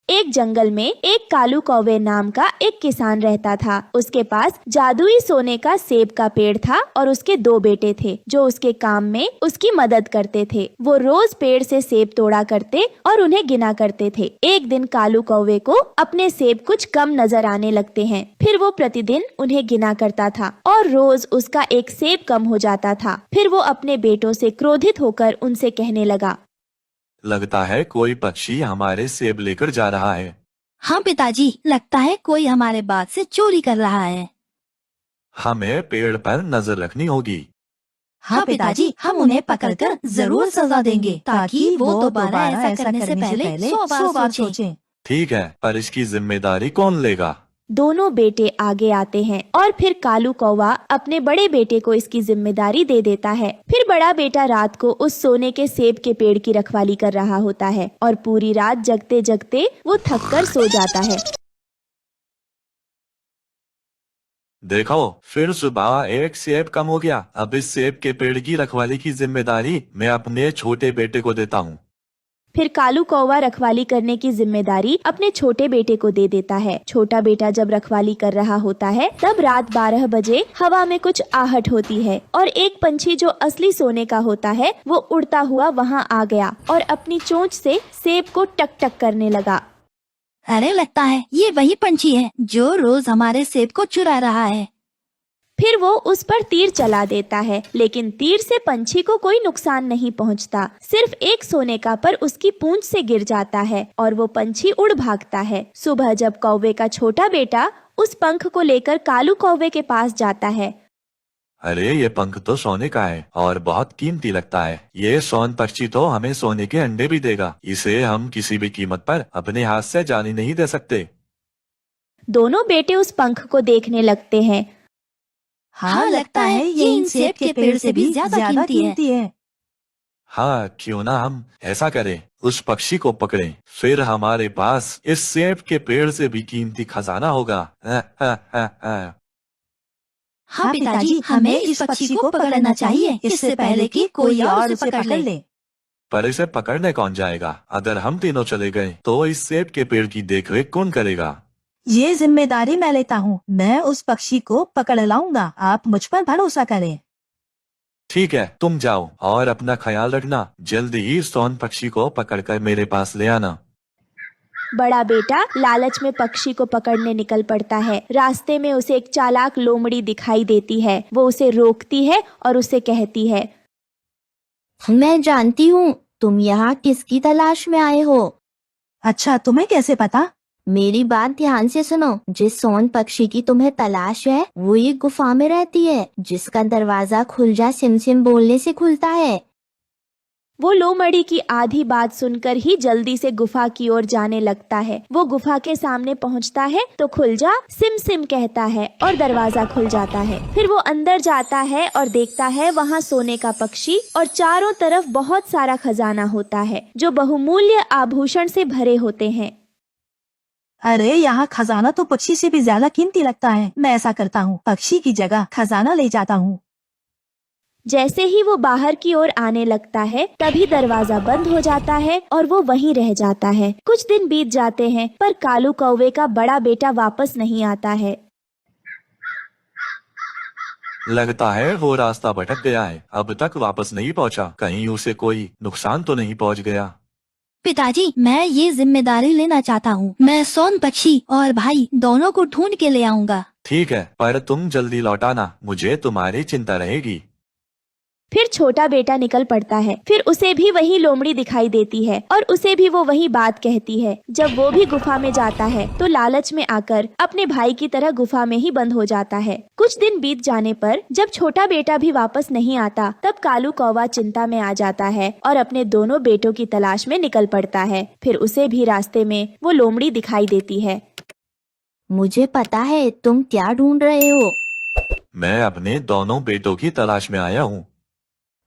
एक जंगल में एक कालू कौवे नाम का एक किसान रहता था। उसके पास जादुई सोने का सेब का पेड़ था और उसके 2 बेटे थे जो उसके काम में उसकी मदद करते थे। वो रोज पेड़ से सेब तोड़ा करते और उन्हें गिना करते थे। एक दिन कालू कौवे को अपने सेब कुछ कम नजर आने लगते हैं। फिर वो प्रतिदिन उन्हें गिना करता था और रोज उसका एक सेब कम हो जाता था। फिर वो अपने बेटों से क्रोधित होकर उनसे कहने लगा, लगता है कोई पक्षी हमारे सेब लेकर जा रहा है। हाँ पिताजी, लगता है कोई हमारे बाग से चोरी कर रहा है। हमें पेड़ पर नजर रखनी होगी। हाँ पिताजी, हम उन्हें पकड़कर जरूर सजा देंगे ताकि वो दोबारा ऐसा करने से पहले 100 बार सोचें। ठीक है, पर इसकी जिम्मेदारी कौन लेगा? दोनों बेटे आगे आते हैं और फिर कालू कौवा अपने बड़े बेटे को इसकी जिम्मेदारी दे देता है। फिर बड़ा बेटा रात को उस सोने के सेब के पेड़ की रखवाली कर रहा होता है और पूरी रात जगते जगते वो थक कर सो जाता है। देखो, फिर सुबह एक सेब कम हो गया। अब इस सेब के पेड़ की रखवाली की जिम्मेदारी मैं अपने छोटे बेटे को देता हूँ। फिर कालू कौवा रखवाली करने की जिम्मेदारी अपने छोटे बेटे को दे देता है। छोटा बेटा जब रखवाली कर रहा होता है तब रात 12 बजे हवा में कुछ आहट होती है और एक पंछी जो असली सोने का होता है वो उड़ता हुआ वहां आ गया और अपनी चोंच से सेब को टक टक करने लगा। अरे, लगता है ये वही पंछी है जो रोज हमारे सेब को चुरा रहा है। फिर वो उस पर तीर चला देता है, लेकिन तीर से पंछी को कोई नुकसान नहीं पहुंचता। सिर्फ एक सोने का पर उसकी पूंछ से गिर जाता है और वो पंछी उड़ भागता है। सुबह जब कौवे का छोटा बेटा उस पंख को लेकर कालू कौवे के पास जाता है। अरे, ये पंख तो सोने का है और बहुत कीमती लगता है। ये सोन पक्षी तो हमें सोने के अंडे भी देगा। इसे हम किसी भी कीमत पर अपने हाथ से जाने नहीं दे सकते। दोनों बेटे उस पंख को देखने लगते हैं। हाँ, लगता है ये इन सेब के पेड़ से भी ज्यादा कीमती है। हाँ, क्यों ना हम ऐसा करें, उस पक्षी को पकड़ें, फिर हमारे पास इस सेब के पेड़ से भी कीमती खजाना होगा। हाँ पिताजी, हमें इस पक्षी को पकड़ना चाहिए इससे पहले कि कोई और उसे पकड़ ले। पर इसे पकड़ने कौन जाएगा? अगर हम तीनों चले गए तो इस सेब के पेड़ की देखरेख कौन करेगा? ये जिम्मेदारी मैं लेता हूँ। मैं उस पक्षी को पकड़ लाऊंगा। आप मुझ पर भरोसा करें। ठीक है, तुम जाओ और अपना ख्याल रखना। जल्दी ही सोन पक्षी को पकड़कर मेरे पास ले आना। बड़ा बेटा लालच में पक्षी को पकड़ने निकल पड़ता है। रास्ते में उसे एक चालाक लोमड़ी दिखाई देती है। वो उसे रोकती है और उसे कहती है, मैं जानती हूँ तुम यहाँ किसकी तलाश में आए हो। अच्छा, तुम्हें कैसे पता? मेरी बात ध्यान से सुनो। जिस सोन पक्षी की तुम्हें तलाश है वो एक गुफा में रहती है जिसका दरवाजा खुल जा सिम सिम बोलने से खुलता है। वो लोमड़ी की आधी बात सुनकर ही जल्दी से गुफा की ओर जाने लगता है। वो गुफा के सामने पहुंचता है तो खुल जा सिम सिम कहता है और दरवाजा खुल जाता है। फिर वो अंदर जाता है और देखता है वहाँ सोने का पक्षी और चारों तरफ बहुत सारा खजाना होता है जो बहुमूल्य आभूषण से भरे होते हैं। अरे, यहाँ खजाना तो पक्षी से भी ज्यादा कीमती लगता है। मैं ऐसा करता हूँ, पक्षी की जगह खजाना ले जाता हूँ। जैसे ही वो बाहर की ओर आने लगता है तभी दरवाजा बंद हो जाता है और वो वहीं रह जाता है। कुछ दिन बीत जाते हैं पर कालू कौवे का बड़ा बेटा वापस नहीं आता है। लगता है वो रास्ता भटक गया है, अब तक वापस नहीं पहुंचा। कहीं उसे कोई नुकसान तो नहीं पहुंच गया? पिताजी, मैं ये जिम्मेदारी लेना चाहता हूँ। मैं सोन पक्षी और भाई दोनों को ढूंढ के ले आऊंगा। ठीक है, पर तुम जल्दी लौटाना, मुझे तुम्हारी चिंता रहेगी। फिर छोटा बेटा निकल पड़ता है। फिर उसे भी वही लोमड़ी दिखाई देती है और उसे भी वो वही बात कहती है। जब वो भी गुफा में जाता है तो लालच में आकर अपने भाई की तरह गुफा में ही बंद हो जाता है। कुछ दिन बीत जाने पर जब छोटा बेटा भी वापस नहीं आता तब कालू कौवा चिंता में आ जाता है और अपने दोनों बेटों की तलाश में निकल पड़ता है। फिर उसे भी रास्ते में वो लोमड़ी दिखाई देती है। मुझे पता है तुम क्या ढूंढ रहे हो। मैं अपने दोनों बेटों की तलाश में आया हूँ।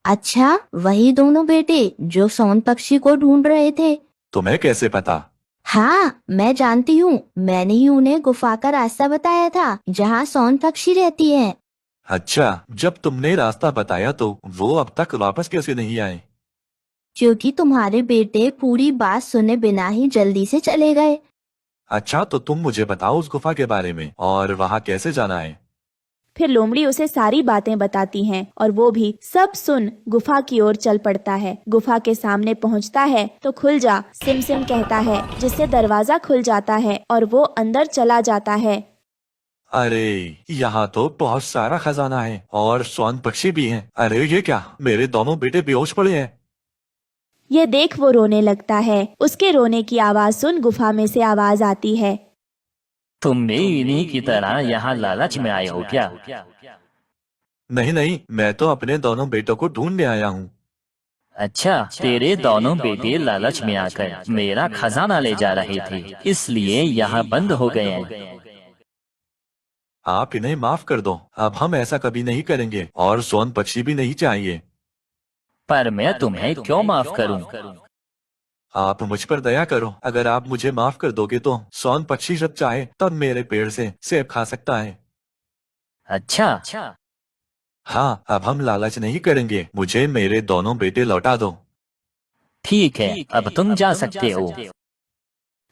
अच्छा, वही दोनों बेटे जो सोन पक्षी को ढूंढ रहे थे। तुम्हें कैसे पता? हाँ, मैं जानती हूँ। मैंने ही उन्हें गुफा का रास्ता बताया था जहाँ सोन पक्षी रहती है। अच्छा, जब तुमने रास्ता बताया तो वो अब तक वापस कैसे नहीं आए? क्योंकि तुम्हारे बेटे पूरी बात सुने बिना ही जल्दी से चले गए। अच्छा, तो तुम मुझे बताओ उस गुफा के बारे में और वहाँ कैसे जाना है। फिर लोमड़ी उसे सारी बातें बताती हैं और वो भी सब सुन गुफा की ओर चल पड़ता है। गुफा के सामने पहुंचता है तो खुल जा सिम सिम कहता है, जिससे दरवाजा खुल जाता है और वो अंदर चला जाता है। अरे यहाँ तो बहुत सारा खजाना है और स्वर्ण पक्षी भी हैं। अरे ये क्या, मेरे दोनों बेटे बेहोश पड़े हैं। ये देख वो रोने लगता है। उसके रोने की आवाज सुन गुफा में से आवाज आती है, तुम भी इन्हीं की तरह यहाँ लालच में आए हो क्या? नहीं नहीं, मैं तो अपने दोनों बेटों को ढूंढने आया हूँ। अच्छा, तेरे दोनों बेटे लालच में आकर मेरा खजाना ले जा रहे थे, इसलिए यहाँ बंद हो गए हैं। आप इन्हें माफ कर दो, अब हम ऐसा कभी नहीं करेंगे और स्वर्ण पक्षी भी नहीं चाहिए। पर मैं तुम्हें क्यों माफ करूं? आप मुझ पर दया करो। अगर आप मुझे माफ कर दोगे तो स्वर्ण पक्षी जब चाहे तब मेरे पेड़ से सेब खा सकता है। अच्छा, हाँ, अब हम लालच नहीं करेंगे। मुझे मेरे दोनों बेटे लौटा दो। ठीक है, अब तुम जा सकते हो।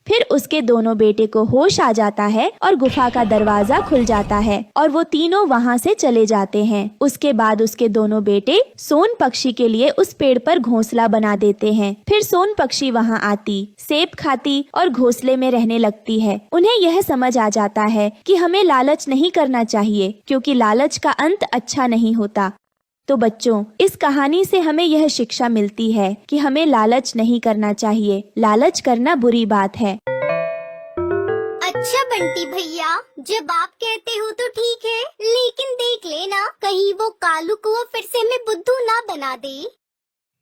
फिर उसके दोनों बेटे को होश आ जाता है और गुफा का दरवाजा खुल जाता है और वो तीनों वहाँ से चले जाते हैं। उसके बाद उसके दोनों बेटे सोन पक्षी के लिए उस पेड़ पर घोंसला बना देते हैं। फिर सोन पक्षी वहाँ आती, सेब खाती और घोंसले में रहने लगती है। उन्हें यह समझ आ जाता है कि हमें लालच नहीं करना चाहिए, क्योंकि लालच का अंत अच्छा नहीं होता। तो बच्चों, इस कहानी से हमें यह शिक्षा मिलती है कि हमें लालच नहीं करना चाहिए। लालच करना बुरी बात है। अच्छा बंटी भैया, जब आप कहते हो तो ठीक है, लेकिन देख लेना कहीं वो कालू को फिर से हमें बुद्धू ना बना दे।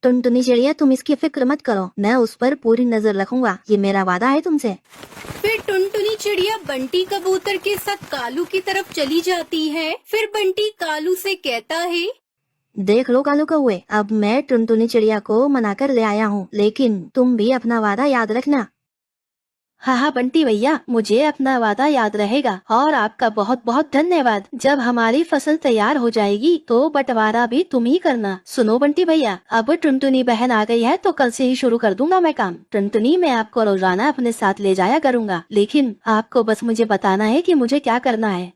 टुनटुनी चिड़िया, तुम इसकी फिक्र मत करो, मैं उस पर पूरी नजर रखूंगा, ये मेरा वादा है तुमसे। फिर टुनटुनी चिड़िया बंटी कबूतर के साथ कालू की तरफ चली जाती है। फिर बंटी कालू से कहता है, देख लो कालू कौवे, अब मैं टुनटुनी चिड़िया को मनाकर ले आया हूँ, लेकिन तुम भी अपना वादा याद रखना। हाँ हाँ बंटी भैया, मुझे अपना वादा याद रहेगा और आपका बहुत बहुत धन्यवाद। जब हमारी फसल तैयार हो जाएगी तो बंटवारा भी तुम ही करना। सुनो बंटी भैया, अब टुनटुनी बहन आ गई है तो कल से ही शुरू कर दूंगा मैं काम। टुनटुनी, मैं आपको रोजाना अपने साथ ले जाया करूंगा, लेकिन आपको बस मुझे बताना है कि मुझे क्या करना है।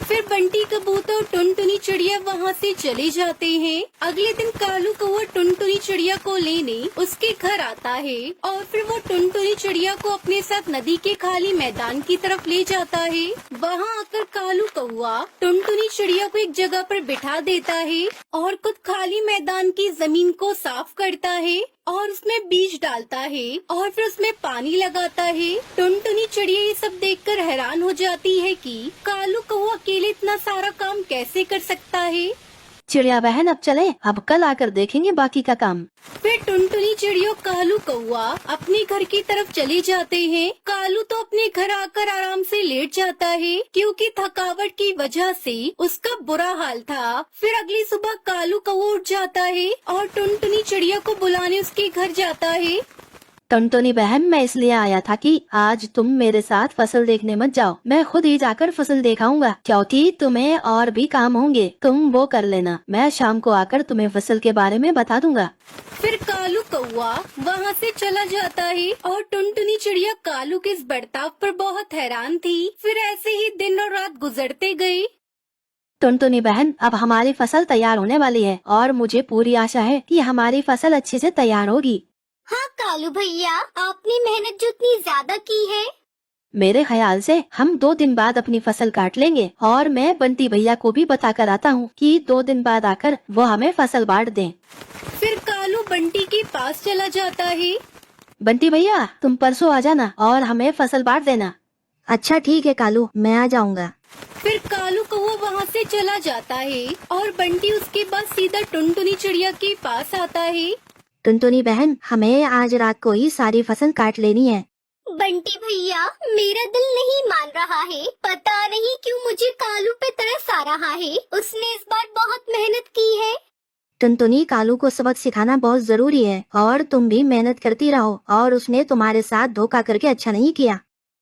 फिर बंटी कबूतर और टुनटुनी चिड़िया वहाँ से चले जाते हैं। अगले दिन कालू कौवा टुनटुनी चिड़िया को लेने उसके घर आता है और फिर वो टुनटुनी चिड़िया को अपने साथ नदी के खाली मैदान की तरफ ले जाता है। वहाँ आकर कालू कौवा टुनटुनी चिड़िया को एक जगह पर बिठा देता है और खुद खाली मैदान की जमीन को साफ करता है और उसमें बीज डालता है और फिर उसमें पानी लगाता है। टुनटुनी चिड़िया ये सब देखकर हैरान हो जाती है कि कालू कौवा अकेले इतना सारा काम कैसे कर सकता है। चिड़िया बहन, अब चले, अब कल आकर देखेंगे बाकी का काम। फिर टुनटुनी चिड़िया कालू कौवा अपने घर की तरफ चले जाते हैं। कालू तो अपने घर आकर आराम से लेट जाता है, क्योंकि थकावट की वजह से उसका बुरा हाल था। फिर अगली सुबह कालू कौवा उठ जाता है और टुनटुनी चिड़िया को बुलाने उसके घर जाता है। टुनटुनी बहन, मैं इसलिए आया था कि आज तुम मेरे साथ फसल देखने मत जाओ, मैं खुद ही जाकर फसल दिखाऊंगा, क्योंकि तुम्हें और भी काम होंगे, तुम वो कर लेना। मैं शाम को आकर तुम्हें फसल के बारे में बता दूंगा। फिर कालू कौवा वहाँ से चला जाता है और टुनटुनी चिड़िया कालू के इस बर्ताव पर बहुत हैरान थी। फिर ऐसे ही दिन और रात गुजरते गए। टुनटुनी बहन, अब हमारी फसल तैयार होने वाली है और मुझे पूरी आशा है कि हमारी फसल अच्छे से तैयार होगी। हाँ कालू भैया, आपने मेहनत जो इतनी ज्यादा की है, मेरे ख्याल से हम 2 दिन बाद अपनी फसल काट लेंगे और मैं बंटी भैया को भी बता कर आता हूँ कि 2 दिन बाद आकर वो हमें फसल बांट दें। फिर कालू बंटी के पास चला जाता है। बंटी भैया, तुम परसों आ जाना और हमें फसल बांट देना। अच्छा ठीक है कालू, मैं आ जाऊंगा। फिर कालू कौवा वहाँ से चला जाता है और बंटी उसके बाद सीधा टुनटुनी चिड़िया के पास आता है। टुनटुनी बहन, हमें आज रात को ही सारी फसल काट लेनी है। बंटी भैया, मेरा दिल नहीं मान रहा है, पता नहीं क्यों मुझे कालू पे तरस आ रहा है। उसने इस बार बहुत मेहनत की है। टुनटुनी, कालू को सबक सिखाना बहुत जरूरी है और तुम भी मेहनत करती रहो और उसने तुम्हारे साथ धोखा करके अच्छा नहीं किया।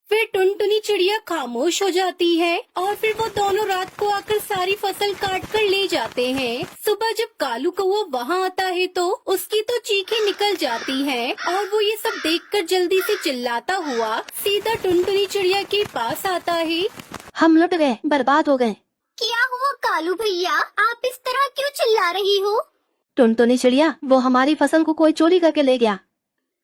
फिर टुनटुनी चिड़िया खामोश हो जाती है और फिर वो दोनों रात को आकर सारी फसल काट कर ले जाते हैं। सुबह जब कालू कौवा वहाँ आता है तो उसकी तो चीखें निकल जाती हैं और वो ये सब देखकर जल्दी से चिल्लाता हुआ सीधा टुनटुनी चिड़िया के पास आता है। हम लुट गए, बर्बाद हो गए। क्या हुआ कालू भैया, आप इस तरह क्यों चिल्ला रही हो? टुनटुनी चिड़िया, वो हमारी फसल को कोई चोरी करके ले गया।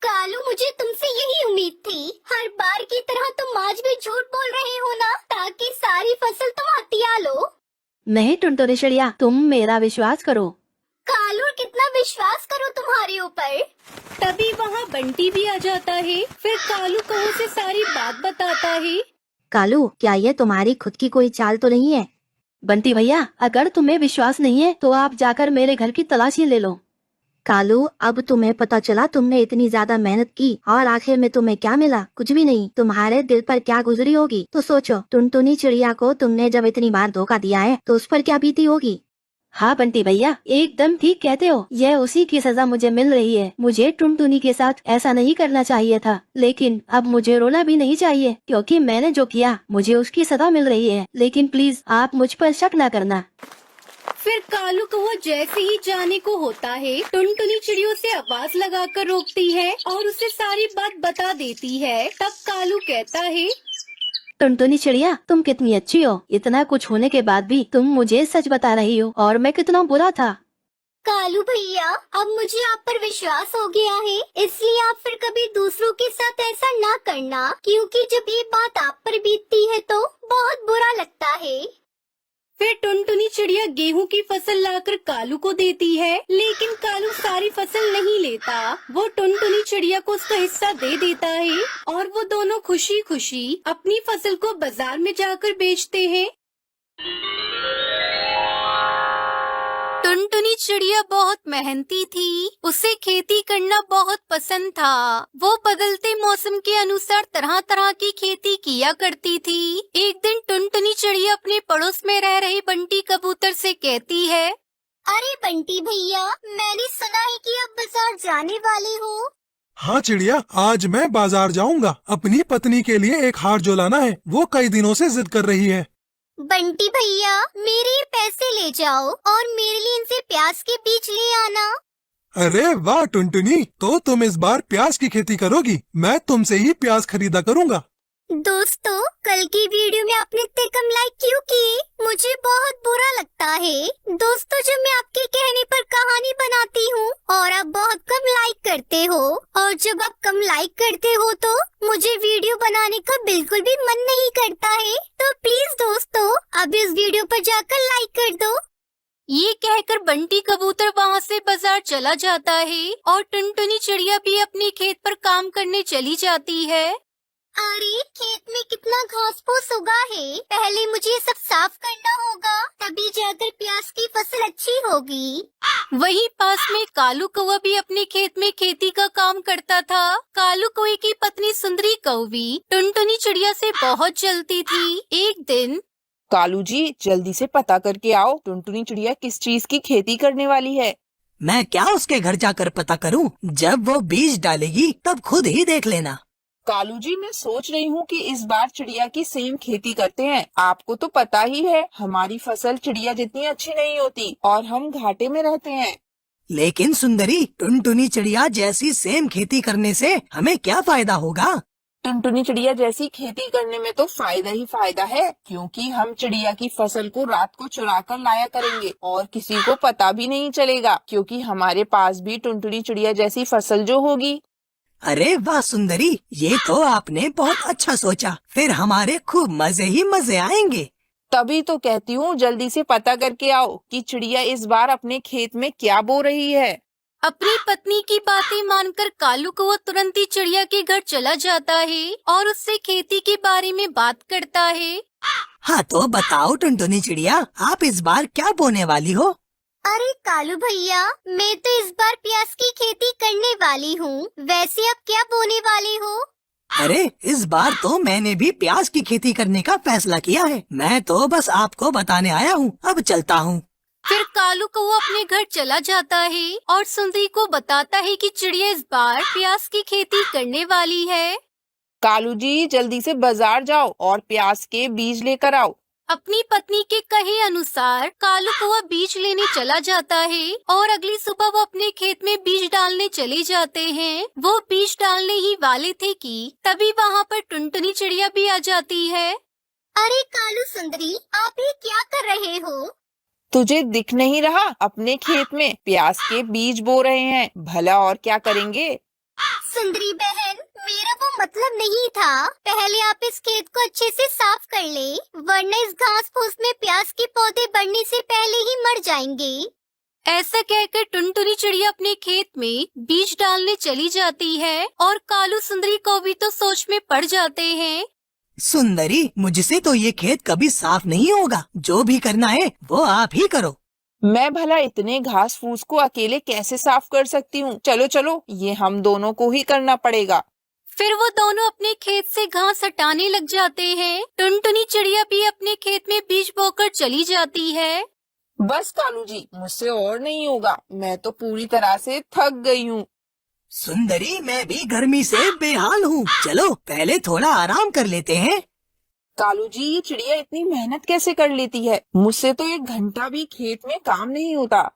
कालू, मुझे तुमसे यही उम्मीद थी। हर बार की तरह तुम आज भी झूठ बोल रहे हो ना, ताकि सारी फसल तुम हथिया लो। नहीं टुनटुनी चिड़िया, तुम मेरा विश्वास करो। कालू, कितना विश्वास करो तुम्हारे ऊपर। तभी वहाँ बंटी भी आ जाता है। फिर कालू कौवे से सारी बात बताता है। कालू, क्या ये तुम्हारी खुद की कोई चाल तो नहीं है? बंटी भैया, अगर तुम्हें विश्वास नहीं है तो आप जाकर मेरे घर की तलाशी ले लो। कालू, अब तुम्हें पता चला तुमने इतनी ज्यादा मेहनत की और आखिर में तुम्हें क्या मिला? कुछ भी नहीं। तुम्हारे दिल पर क्या गुजरी होगी तो सोचो। टुनटुनी चिड़िया को तुमने जब इतनी बार धोखा दिया है तो उस पर क्या बीती होगी? हाँ बंटी भैया, एकदम ठीक कहते हो। यह उसी की सजा मुझे मिल रही है। मुझे टुनटुनी के साथ ऐसा नहीं करना चाहिए था, लेकिन अब मुझे रोना भी नहीं चाहिए क्योंकि मैंने जो किया मुझे उसकी सजा मिल रही है। लेकिन प्लीज आप मुझ पर शक न करना। फिर कालू कौवा जैसे ही जाने को होता है टुनटुनी चिड़ियों से आवाज लगाकर रोकती है और उसे सारी बात बता देती है। तब कालू कहता है, टुनटुनी चिड़िया, तुम कितनी अच्छी हो। इतना कुछ होने के बाद भी तुम मुझे सच बता रही हो और मैं कितना बुरा था। कालू भैया, अब मुझे आप पर विश्वास हो गया है, इसलिए आप फिर कभी दूसरों के साथ ऐसा ना करना, क्योंकि जब ये बात आप पर बीतती है तो बहुत बुरा लगता है। फिर टुनटुनी चिड़िया गेहूं की फसल लाकर कालू को देती है, लेकिन कालू सारी फसल नहीं लेता। वो टुनटुनी चिड़िया को उसका हिस्सा दे देता है और वो दोनों खुशी खुशी अपनी फसल को बाजार में जाकर बेचते हैं। टुनटुनी चिड़िया बहुत मेहनती थी। उसे खेती करना बहुत पसंद था। वो बदलते मौसम के अनुसार तरह तरह की खेती किया करती थी। एक दिन टुनटुनी चिड़िया अपने पड़ोस में रह रही बंटी कबूतर से कहती है, अरे बंटी भैया, मैंने सुना है कि आप बाजार जाने वाले हो। हाँ चिड़िया, आज मैं बाजार जाऊंगा। अपनी पत्नी के लिए एक हार जो लाना है, वो कई दिनों से जिद कर रही है। बंटी भैया, मेरे ये पैसे ले जाओ और मेरे लिए इनसे प्याज के बीज ले आना। अरे वाह टुनटुनी, तो तुम इस बार प्याज की खेती करोगी? मैं तुमसे ही प्याज खरीदा करूंगा। दोस्तों, कल की वीडियो में आपने इतने कम लाइक क्यों किए? मुझे बहुत बुरा लगता है। दोस्तों, जब मैं आपके कहने पर कहानी बनाती हूँ और आप बहुत कम लाइक करते हो, और जब आप कम लाइक करते हो तो मुझे वीडियो बनाने का बिल्कुल भी मन नहीं करता है। तो प्लीज दोस्तों, अब इस वीडियो पर जाकर लाइक कर दो। ये कहकर बंटी कबूतर वहाँ से बाजार चला जाता है और टुनटुनी चिड़िया भी अपने खेत पर काम करने चली जाती है। अरे, खेत में कितना घास फूस उगा है। पहले मुझे ये सब साफ करना होगा, तभी जाकर प्याज की फसल अच्छी होगी। वहीं पास में कालू कौवा भी अपने खेत में खेती का काम करता था। कालू कौवे की पत्नी सुंदरी कौवी टुनटुनी चिड़िया से बहुत जलती थी। एक दिन, कालू जी, जल्दी से पता करके आओ, टुनटुनी चिड़िया किस चीज की खेती करने वाली है। मैं क्या उसके घर जाकर पता करूं? जब वो बीज डालेगी तब खुद ही देख लेना। कालू जी, मैं सोच रही हूँ कि इस बार चिड़िया की सेम खेती करते हैं। आपको तो पता ही है, हमारी फसल चिड़िया जितनी अच्छी नहीं होती और हम घाटे में रहते हैं। लेकिन सुंदरी, टुनटुनी चिड़िया जैसी सेम खेती करने से हमें क्या फायदा होगा? टुनटुनी चिड़िया जैसी खेती करने में तो फायदा ही फायदा है, क्योंकि हम चिड़िया की फसल को रात को चुरा कर लाया करेंगे और किसी को पता भी नहीं चलेगा, क्योंकि हमारे पास भी टुनटुनी चिड़िया जैसी फसल जो होगी। अरे वाह सुंदरी, ये तो आपने बहुत अच्छा सोचा। फिर हमारे खूब मजे ही मजे आएंगे। तभी तो कहती हूँ, जल्दी से पता करके आओ कि चिड़िया इस बार अपने खेत में क्या बो रही है। अपनी पत्नी की बातें मानकर कालू कौवा तुरंत ही चिड़िया के घर चला जाता है और उससे खेती के बारे में बात करता है। हाँ तो बताओ टुनटुनी चिड़िया, आप इस बार क्या बोने वाली हो? अरे कालू भैया, मैं तो इस बार प्याज की खेती करने वाली हूँ। वैसे आप क्या बोने वाले हो? अरे इस बार तो मैंने भी प्याज की खेती करने का फैसला किया है। मैं तो बस आपको बताने आया हूँ। अब चलता हूँ। फिर कालू कौवा अपने घर चला जाता है और सुंदरी को बताता है कि चिड़िया इस बार प्याज की खेती करने वाली है। कालू जी जल्दी से बाजार जाओ और प्याज के बीज लेकर आओ। अपनी पत्नी के कहे अनुसार कालू कौवा बीज लेने चला जाता है और अगली सुबह वो अपने खेत में बीज डालने चले जाते हैं। वो बीज डालने ही वाले थे कि तभी वहाँ पर टुनटुनी चिड़िया भी आ जाती है। अरे कालू सुंदरी, आप ये क्या कर रहे हो? तुझे दिख नहीं रहा? अपने खेत में प्याज के बीज बो रहे हैं, भला और क्या करेंगे। सुंदरी बहन, मेरा वो मतलब नहीं था। पहले आप इस खेत को अच्छे से साफ कर ले, वरना इस घास फूस में प्याज के पौधे बढ़ने से पहले ही मर जाएंगे। ऐसा कहकर टुनटुनी चिड़िया अपने खेत में बीज डालने चली जाती है और कालू सुंदरी को भी तो सोच में पड़ जाते हैं। सुंदरी, मुझसे तो ये खेत कभी साफ नहीं होगा। जो भी करना है वो आप ही करो। मैं भला इतने घास फूस को अकेले कैसे साफ कर सकती हूँ। चलो चलो, ये हम दोनों को ही करना पड़ेगा। फिर वो दोनों अपने खेत से घास हटाने लग जाते हैं। टुनटुनी चिड़िया भी अपने खेत में बीज बोकर चली जाती है। बस कालू जी, मुझसे और नहीं होगा, मैं तो पूरी तरह से थक गई हूँ। सुंदरी, मैं भी गर्मी से बेहाल हूँ। चलो पहले थोड़ा आराम कर लेते हैं। कालू जी, ये चिड़िया इतनी मेहनत कैसे कर लेती है? मुझसे तो 1 घंटा भी खेत में काम नहीं होता।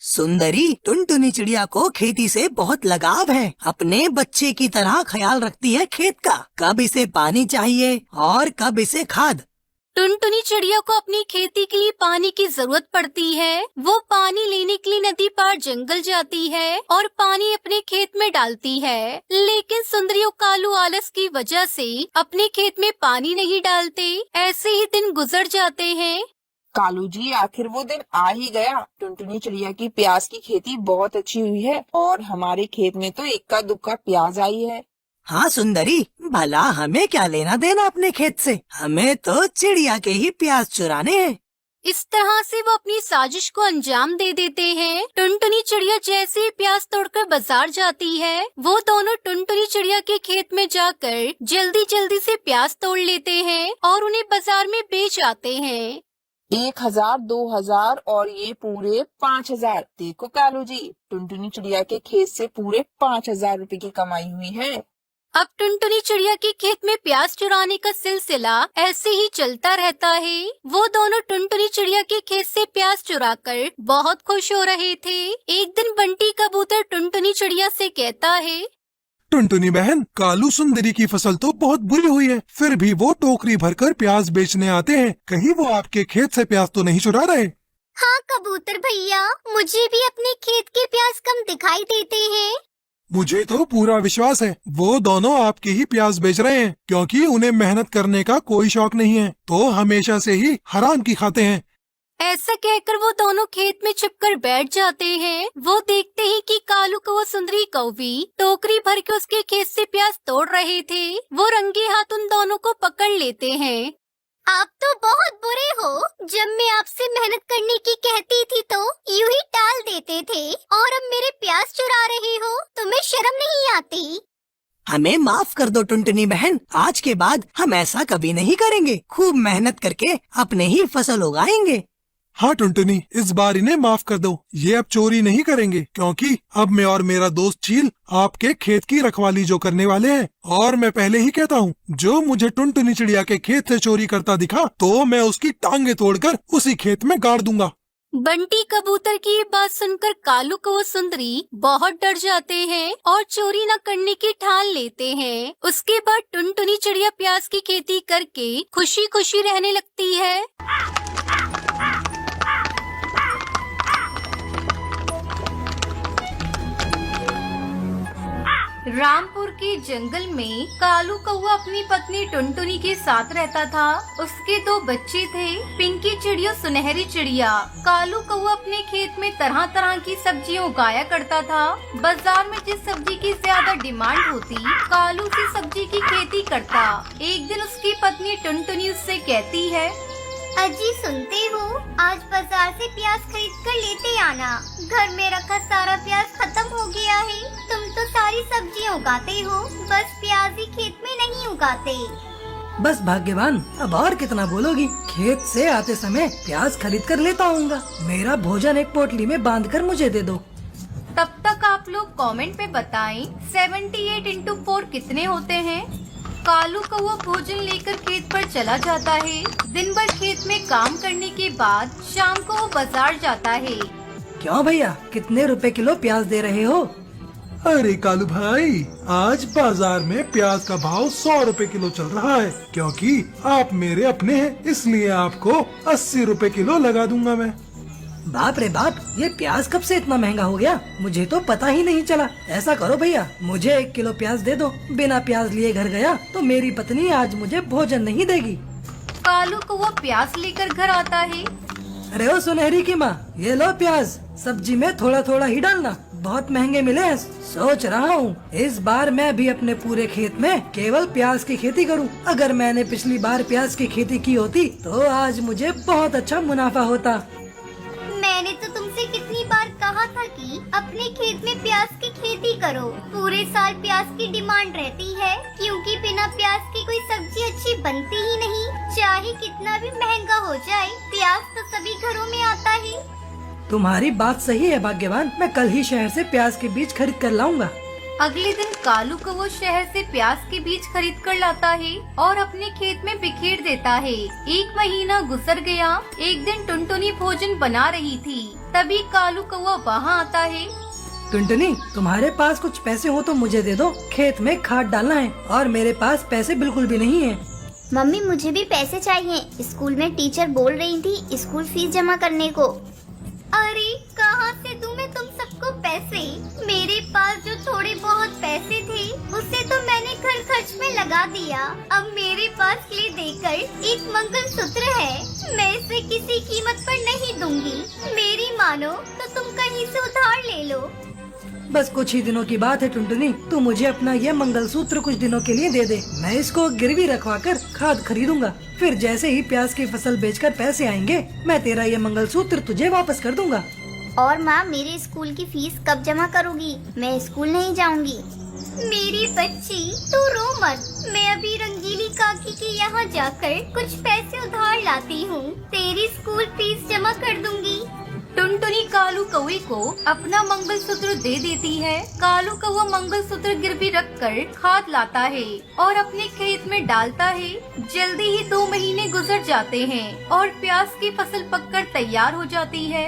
सुंदरी, टुनटुनी चिड़िया को खेती से बहुत लगाव है। अपने बच्चे की तरह ख्याल रखती है खेत का। कब इसे पानी चाहिए और कब इसे खाद। टुनटुनी चिड़िया को अपनी खेती के लिए पानी की जरूरत पड़ती है। वो पानी लेने के लिए नदी पार जंगल जाती है और पानी अपने खेत में डालती है। लेकिन सुंदरी और कालू आलस की वजह से अपने खेत में पानी नहीं डालते। ऐसे ही दिन गुजर जाते हैं। कालू जी, आखिर वो दिन आ ही गया। टुनटुनी चिड़िया की प्याज की खेती बहुत अच्छी हुई है और हमारे खेत में तो इक्का दुक्का प्याज आई है। हाँ सुंदरी, भला हमें क्या लेना देना अपने खेत से। हमें तो चिड़िया के ही प्याज चुराने हैं। इस तरह से वो अपनी साजिश को अंजाम दे देते हैं। टुनटुनी चिड़िया जैसे ही प्याज तोड़कर बाजार जाती है, वो दोनों टुनटुनी चिड़िया के खेत में जाकर जल्दी जल्दी से प्याज तोड़ लेते हैं और उन्हें बाजार में बेच आते हैं। 1000, 2000 और ये पूरे 5000। देखो कालू जी, टुनटुनी चिड़िया के खेत से पूरे 5000 रुपए की कमाई हुई है। अब टुनटुनी चिड़िया के खेत में प्याज चुराने का सिलसिला ऐसे ही चलता रहता है। वो दोनों टुनटुनी चिड़िया के खेत से प्याज चुराकर बहुत खुश हो रहे थे। एक दिन बंटी कबूतर टुनटुनी चिड़िया से कहता है, टुनटुनी बहन, कालू सुंदरी की फसल तो बहुत बुरी हुई है, फिर भी वो टोकरी भरकर प्याज बेचने आते हैं। कहीं वो आपके खेत से प्याज तो नहीं चुरा रहे? हाँ कबूतर भैया, मुझे भी अपने खेत के प्याज कम दिखाई देते हैं। मुझे तो पूरा विश्वास है वो दोनों आपके ही प्याज बेच रहे हैं, क्योंकि उन्हें मेहनत करने का कोई शौक नहीं है, तो हमेशा से ही हराम की खाते हैं। ऐसा कहकर वो दोनों खेत में छिपकर बैठ जाते हैं। वो देखते ही कि कालू कौवा सुंदरी कौवी टोकरी भर के उसके खेत से प्याज तोड़ रहे थे। वो रंगे हाथ उन दोनों को पकड़ लेते हैं। आप तो बहुत बुरे हो। जब मैं आपसे मेहनत करने की कहती थी तो यूं ही टाल देते थे, और अब मेरे प्याज चुरा रहे हो। तुम्हें शर्म नहीं आती? हमें माफ कर दो टुनटुनी बहन, आज के बाद हम ऐसा कभी नहीं करेंगे। खूब मेहनत करके अपने ही फसल उगाएंगे। हाँ टुनटुनी, इस बार इन्हें माफ कर दो। ये अब चोरी नहीं करेंगे, क्योंकि अब मैं और मेरा दोस्त चील आपके खेत की रखवाली जो करने वाले हैं। और मैं पहले ही कहता हूँ, जो मुझे टुनटुनी चिड़िया के खेत से चोरी करता दिखा तो मैं उसकी टांगे तोड़कर उसी खेत में गाड़ दूंगा। बंटी कबूतर की ये बात सुनकर कालू कौवा सुंदरी बहुत डर जाते हैं और चोरी न करने की ठान लेते हैं। उसके बाद टुनटुनी चिड़िया प्याज की खेती करके खुशी खुशी रहने लगती है। रामपुर के जंगल में कालू कौवा अपनी पत्नी टुनटुनी के साथ रहता था। उसके 2 बच्चे थे, पिंकी चिड़िया, सुनहरी चिड़िया। कालू कौवा अपने खेत में तरह तरह की सब्जियां उगाया करता था। बाजार में जिस सब्जी की ज्यादा डिमांड होती, कालू उसी सब्जी की खेती करता। एक दिन उसकी पत्नी टुनटुनी उससे कहती है, अजी सुनते हो, आज बाजार से प्याज खरीद कर लेते आना। घर में रखा सारा प्याज खत्म हो गया है। तुम तो सारी सब्जियां उगाते हो, बस प्याज ही खेत में नहीं उगाते। बस भाग्यवान, अब और कितना बोलोगी। खेत से आते समय प्याज खरीद कर लेता आऊंगा। मेरा भोजन एक पोटली में बांधकर मुझे दे दो। तब तक आप लोग कमेंट पे बताएं 78 into 4 कितने होते हैं। कालू कौवा भोजन लेकर खेत पर चला जाता है। दिन भर खेत में काम करने के बाद शाम को वो बाजार जाता है। क्यों भैया, कितने रुपए किलो प्याज दे रहे हो? अरे कालू भाई, आज बाजार में प्याज का भाव 100 रुपए किलो चल रहा है, क्योंकि आप मेरे अपने हैं, इसलिए आपको 80 रुपए किलो लगा दूंगा मैं। बाप रे बाप, ये प्याज कब से इतना महंगा हो गया? मुझे तो पता ही नहीं चला। ऐसा करो भैया, मुझे 1 किलो प्याज दे दो। बिना प्याज लिए घर गया तो मेरी पत्नी आज मुझे भोजन नहीं देगी। कालू कौवा प्याज लेकर घर आता है। अरे ओ सुनहरी की माँ, ये लो प्याज, सब्जी में थोड़ा थोड़ा ही डालना, बहुत महंगे मिले हैं। सोच रहा हूँ इस बार मैं भी अपने पूरे खेत में केवल प्याज की खेती करूँ। अगर मैंने पिछली बार प्याज की खेती की होती तो आज मुझे बहुत अच्छा मुनाफा होता। मैंने तो तुमसे कितनी बार कहा था कि अपने खेत में प्याज की खेती करो। पूरे साल प्याज की डिमांड रहती है, क्योंकि बिना प्याज की कोई सब्जी अच्छी बनती ही नहीं। चाहे कितना भी महंगा हो जाए, प्याज तो सभी घरों में आता है। तुम्हारी बात सही है भाग्यवान, मैं कल ही शहर से प्याज के बीज खरीद कर लाऊंगा। अगले दिन कालू कौवा शहर से प्याज के बीज खरीद कर लाता है और अपने खेत में बिखेर देता है। 1 महीना गुजर गया। एक दिन टुनटुनी भोजन बना रही थी, तभी कालू कौवा वहाँ आता है। टुनटुनी, तुम्हारे पास कुछ पैसे हो तो मुझे दे दो, खेत में खाद डालना है और मेरे पास पैसे बिल्कुल भी नहीं है। मम्मी, मुझे भी पैसे चाहिए। स्कूल में टीचर बोल रही थी स्कूल फीस जमा करने को। अरे कहाँ से दूं मैं तुम सबको पैसे? मेरे पास जो थोड़े बहुत पैसे थे उसे तो मैंने घर खर्च में लगा दिया। अब मेरे पास ले देकर एक मंगलसूत्र है, मैं इसे किसी कीमत पर नहीं दूंगी। मेरी मानो तो तुम कहीं से उधार ले लो। बस कुछ ही दिनों की बात है टुनटुनी, तू मुझे अपना ये मंगलसूत्र कुछ दिनों के लिए दे दे। मैं इसको गिरवी रखवा कर खाद खरीदूंगा, फिर जैसे ही प्याज की फसल बेचकर पैसे आएंगे मैं तेरा ये मंगलसूत्र तुझे वापस कर दूंगा। और माँ, मेरे स्कूल की फीस कब जमा करोगी? मैं स्कूल नहीं जाऊंगी। मेरी बच्ची, तू रो मत। मैं अभी रंगीली काकी के यहाँ जाकर कुछ पैसे उधार लाती हूँ, तेरी स्कूल फीस जमा कर दूंगी। टुनटुनी कालू कौवे को अपना मंगलसूत्र दे देती है। कालू कौवा मंगलसूत्र गिरवी रखकर खाद लाता है और अपने खेत में डालता है। जल्दी ही 2 महीने गुजर जाते हैं और प्याज की फसल पककर तैयार हो जाती है।